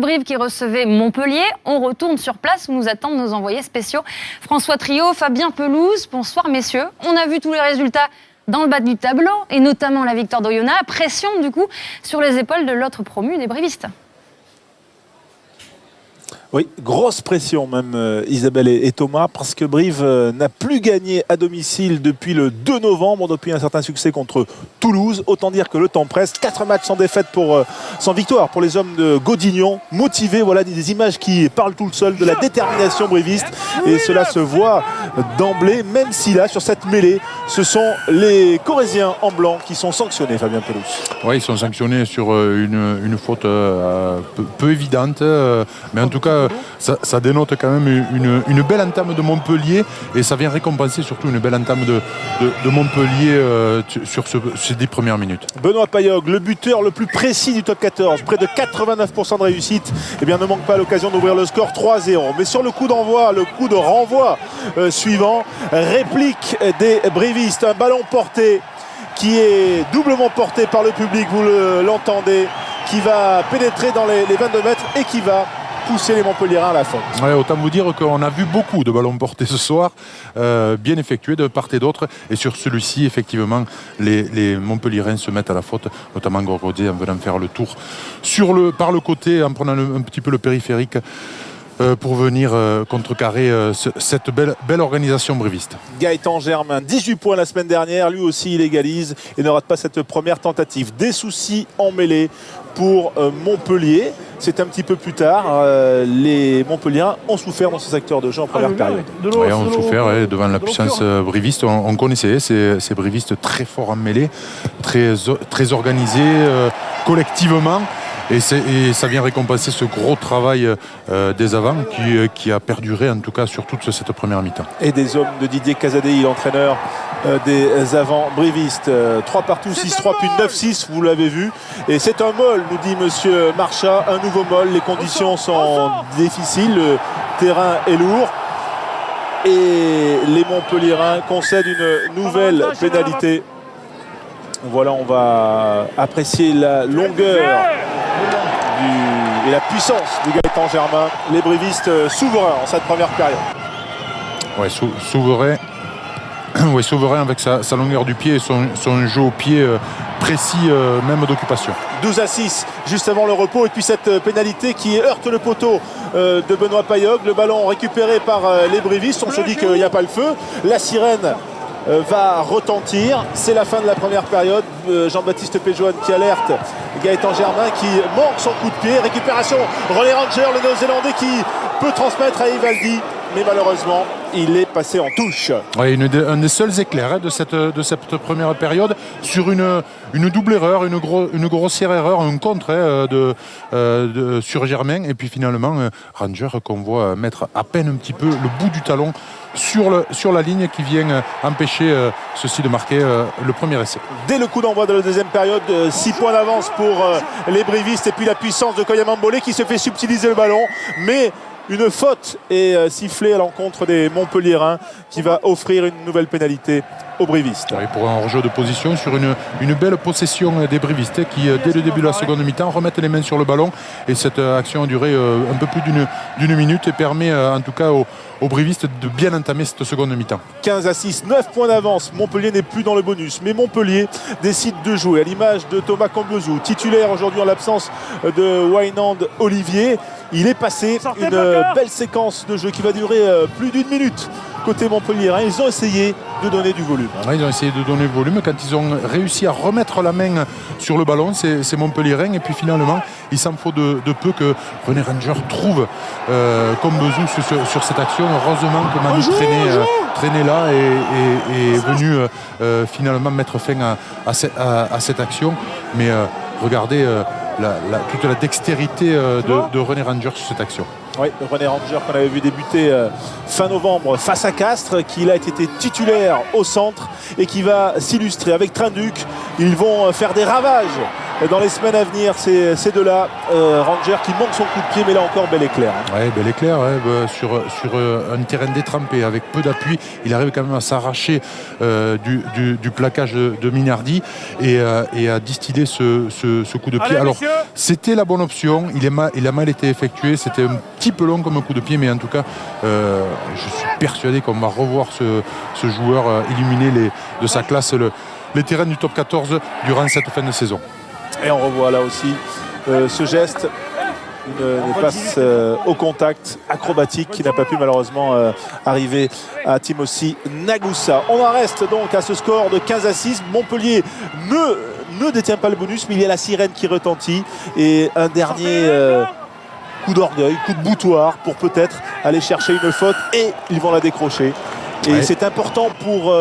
Brive qui recevait Montpellier. On retourne sur place où nous attendent nos envoyés spéciaux. François Trio, Fabien Pelouse. Bonsoir messieurs. On a vu tous les résultats dans le bas du tableau et notamment la victoire d'Oyonnax. Pression du coup sur les épaules de l'autre promu des Brivistes. Oui, grosse pression même Isabelle et Thomas, parce que Brive n'a plus gagné à domicile depuis le 2 novembre, depuis un certain succès contre Toulouse. Autant dire que le temps presse. 4 matchs sans défaite, sans victoire pour les hommes de Godignon. Motivés, voilà des images qui parlent tout seul de la détermination briviste. Et cela se voit d'emblée, même si là, sur cette mêlée, ce sont les Corésiens en blanc qui sont sanctionnés, Fabien Pelouse. Oui, ils sont sanctionnés sur une faute peu évidente, mais en tout cas, ça dénote quand même une belle entame de Montpellier et ça vient récompenser surtout une belle entame de Montpellier sur ces 10 premières minutes. Benoît Payog, le buteur le plus précis du top 14, près de 89% de réussite, eh bien, ne manque pas l'occasion d'ouvrir le score 3-0. Mais sur le coup d'envoi, le coup de renvoi suivant, réplique des Brivistes, un ballon porté qui est doublement porté par le public, vous l'entendez, qui va pénétrer dans les 22 mètres et qui va pousser les Montpelliérains à la faute. Ouais, autant vous dire qu'on a vu beaucoup de ballons portés ce soir, bien effectués de part et d'autre. Et sur celui-ci, effectivement, les Montpelliérains se mettent à la faute, notamment Gorgodier en venant faire le tour par le côté, en prenant un petit peu le périphérique. Pour venir contrecarrer cette belle organisation briviste. Gaëtan Germain, 18 points la semaine dernière, lui aussi il égalise et ne rate pas cette première tentative. Des soucis en mêlée pour Montpellier. C'est un petit peu plus tard. Les Montpelliérains ont souffert dans ce secteur de jeu en première période. Oui, on a souffert devant la puissance briviste. On connaissait ces brivistes très forts en mêlée, très organisés collectivement. Et ça vient récompenser ce gros travail des avants qui a perduré en tout cas sur toute cette première mi-temps. Et des hommes de Didier Casadei, l'entraîneur des avants brivistes. 3 partout, 6-3 puis 9-6, vous l'avez vu. Et c'est un molle, nous dit monsieur Marchat, un nouveau molle. Les conditions sont difficiles, le terrain est lourd. Et les Montpelliérains concèdent une nouvelle pénalité. Voilà, on va apprécier la longueur et la puissance du Gaëtan Germain. Les brivistes souverains en cette première période. Ouais, souverain. Oui, souverain avec sa longueur du pied et son jeu au pied précis, même d'occupation. 12-6 juste avant le repos, et puis cette pénalité qui heurte le poteau de Benoît Payog. Le ballon récupéré par les brivistes. On se dit qu'il n'y a pas le feu. La sirène va retentir. C'est la fin de la première période. Jean-Baptiste Péjoine qui alerte Gaëtan Germain qui manque son coup de pied. Récupération, René Ranger, le néo-zélandais qui peut transmettre à Ivaldi, mais malheureusement il est passé en touche. Oui, un des seuls éclairs de cette première période sur une double erreur, une grossière erreur, un contre sur Germain, et puis finalement Ranger qu'on voit mettre à peine un petit peu le bout du talon sur la ligne qui vient empêcher ceci de marquer le premier essai. Dès le coup d'envoi de la deuxième période, 6 points d'avance pour les brivistes, et puis la puissance de Koyamambole qui se fait subtiliser le ballon, mais une faute est sifflée à l'encontre des Montpelliérains qui va offrir une nouvelle pénalité aux brivistes. Oui, pour un hors-jeu de position sur une belle possession des brivistes qui, dès le début de la seconde mi-temps, remettent les mains sur le ballon, et cette action a duré un peu plus d'une minute et permet en tout cas aux brivistes de bien entamer cette seconde mi-temps. 15-6, 9 points d'avance. Montpellier n'est plus dans le bonus, mais Montpellier décide de jouer à l'image de Thomas Cambezou, titulaire aujourd'hui en l'absence de Wynand Olivier. Il est passé une belle séquence de jeu qui va durer plus d'une minute côté Montpellier. Ils ont essayé de donner du volume. Ouais, ils ont essayé de donner du volume quand ils ont réussi à remettre la main sur le ballon, c'est Montpelliérain, et puis finalement il s'en faut de peu que René Ranger trouve Cambezou sur cette action. Heureusement que Manu traînait là et est venu finalement mettre fin à cette action, mais regardez toute la dextérité de René Ranger sur cette action. Oui, René Ranger qu'on avait vu débuter fin novembre face à Castres, qui a été titulaire au centre et qui va s'illustrer avec Trinduc. Ils vont faire des ravages dans les semaines à venir, ces deux-là. Ranger qui manque son coup de pied, mais là encore, bel éclair. Ouais, bel éclair, sur un terrain détrempé avec peu d'appui. Il arrive quand même à s'arracher du plaquage de Minardi et à distiller ce coup de pied. Alors, c'était la bonne option. Il a mal été effectué. C'était un petit peu long comme un coup de pied, mais en tout cas, je suis persuadé qu'on va revoir ce joueur illuminer de sa classe les terrains du top 14 durant cette fin de saison. Et on revoit là aussi ce geste, une passe au contact acrobatique qui n'a pas pu malheureusement arriver à Timothy Nagusa. On en reste donc à ce score de 15-6. Montpellier ne détient pas le bonus, mais il y a la sirène qui retentit et un dernier coup d'orgueil, coup de boutoir pour peut-être aller chercher une faute et ils vont la décrocher. Et c'est important pour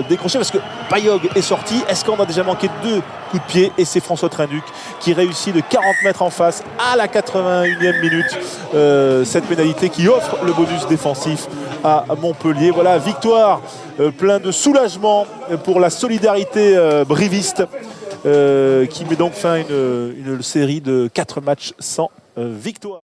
décrocher parce que Payog est sorti. Est-ce qu'on a déjà manqué 2 coups de pied? Et c'est François Trinduc qui réussit de 40 mètres en face à la 81e minute. Cette pénalité qui offre le bonus défensif à Montpellier. Voilà, victoire plein de soulagement pour la solidarité briviste qui met donc fin à une série de 4 matchs sans victoire.